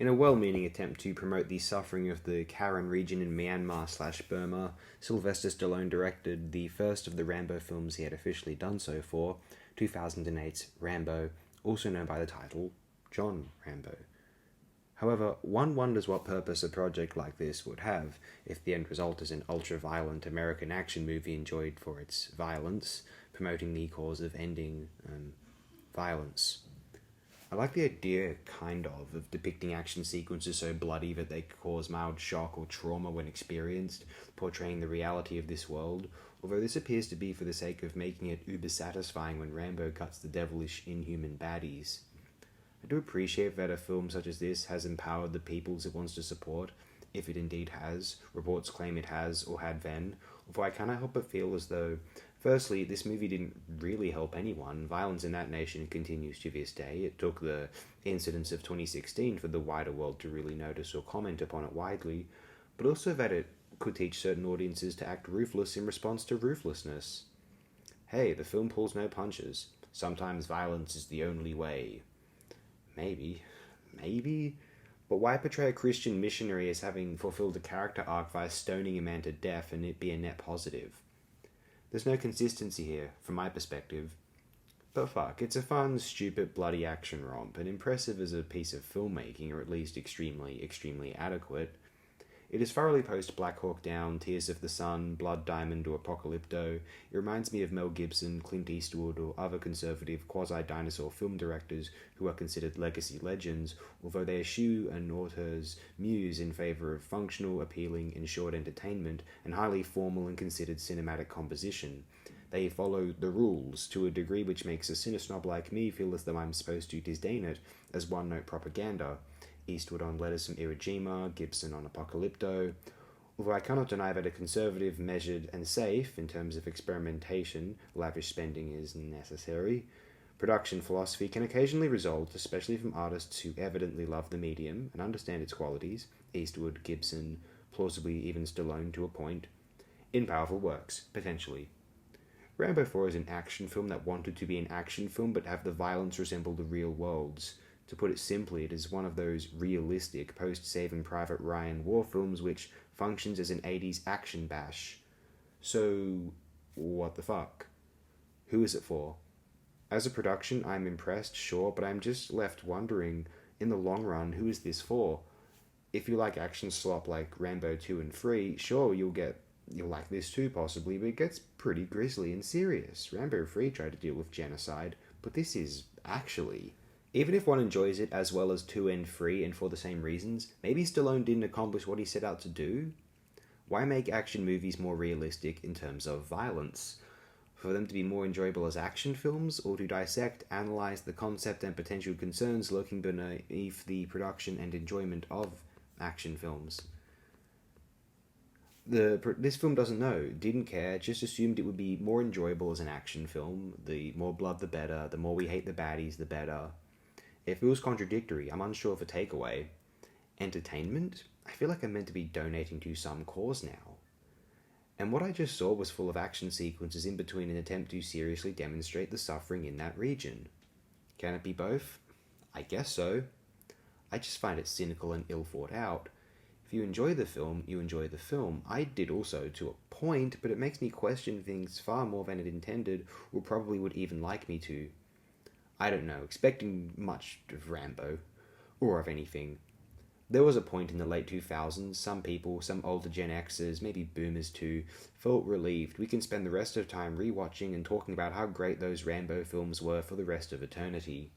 In a well-meaning attempt to promote the suffering of the Karen region in Myanmar/Burma, Sylvester Stallone directed the first of the Rambo films he had officially done so for, 2008's Rambo, also known by the title John Rambo. However, one wonders what purpose a project like this would have if the end result is an ultra-violent American action movie enjoyed for its violence, promoting the cause of ending violence. I like the idea, of depicting action sequences so bloody that they cause mild shock or trauma when experienced, portraying the reality of this world, although this appears to be for the sake of making it uber satisfying when Rambo cuts the devilish, inhuman baddies. I do appreciate that a film such as this has empowered the peoples it wants to support, if it indeed has, reports claim it has or had then, although I cannot help but feel as though, firstly, this movie didn't really help anyone. Violence in that nation continues to this day. It took the incidents of 2016 for the wider world to really notice or comment upon it widely, but also that it could teach certain audiences to act ruthless in response to ruthlessness. Hey, the film pulls no punches. Sometimes violence is the only way. Maybe. But why portray a Christian missionary as having fulfilled a character arc via stoning a man to death and it be a net positive? There's no consistency here, from my perspective. But fuck, it's a fun, stupid, bloody action romp, and impressive as a piece of filmmaking, or at least extremely adequate. It is thoroughly post Black Hawk Down, Tears of the Sun, Blood Diamond, or Apocalypto. It reminds me of Mel Gibson, Clint Eastwood, or other conservative quasi-dinosaur film directors who are considered legacy legends, although they eschew an auteur's muse in favour of functional, appealing, and short entertainment, and highly formal and considered cinematic composition. They follow the rules to a degree which makes a cinesnob like me feel as though I'm supposed to disdain it as one-note propaganda. Eastwood on Letters from Iwo Jima, Gibson on Apocalypto. Although I cannot deny that a conservative, measured, and safe, in terms of experimentation, lavish spending is necessary. Production philosophy can occasionally result, especially from artists who evidently love the medium and understand its qualities, Eastwood, Gibson, plausibly even Stallone to a point, in powerful works, potentially. Rambo 4 is an action film that wanted to be an action film but have the violence resemble the real worlds. To put it simply, it is one of those realistic, post-Saving Private Ryan war films which functions as an 80s action bash. So, what the fuck? Who is it for? As a production, I'm impressed, sure, but I'm just left wondering, in the long run, who is this for? If you like action slop like Rambo 2 and 3, sure, you'll like this too, possibly, but it gets pretty grisly and serious. Rambo 3 tried to deal with genocide, but this is actually... Even if one enjoys it as well as 2 and 3 and for the same reasons, maybe Stallone didn't accomplish what he set out to do? Why make action movies more realistic in terms of violence? For them to be more enjoyable as action films, or to dissect, analyze the concept and potential concerns lurking beneath the production and enjoyment of action films? This film doesn't know, didn't care, just assumed it would be more enjoyable as an action film. The more blood the better, the more we hate the baddies the better. It feels contradictory. I'm unsure of a takeaway. Entertainment? I feel like I'm meant to be donating to some cause now. And what I just saw was full of action sequences in between an attempt to seriously demonstrate the suffering in that region. Can it be both? I guess so. I just find it cynical and ill thought out. If you enjoy the film, you enjoy the film. I did also to a point, but it makes me question things far more than it intended, or probably would even like me to. I don't know, expecting much of Rambo, or of anything. There was a point in the late 2000s, some people, some older Gen Xers, maybe boomers too, felt relieved we can spend the rest of time rewatching and talking about how great those Rambo films were for the rest of eternity.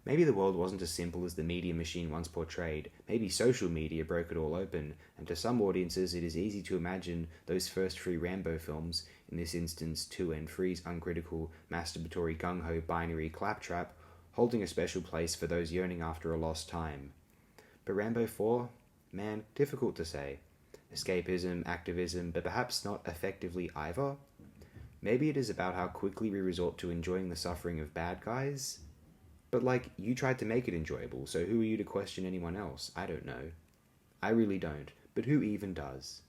Maybe the world wasn't as simple as the media machine once portrayed. Maybe social media broke it all open, and to some audiences it is easy to imagine those first 3 Rambo films, in this instance 2 and 3's uncritical, masturbatory gung-ho binary claptrap, holding a special place for those yearning after a lost time. But Rambo 4? Man, difficult to say. Escapism, activism, but perhaps not effectively either? Maybe it is about how quickly we resort to enjoying the suffering of bad guys? But you tried to make it enjoyable, so who are you to question anyone else? I don't know. I really don't, but who even does?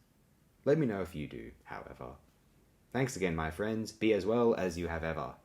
Let me know if you do, however. Thanks again, my friends. Be as well as you have ever.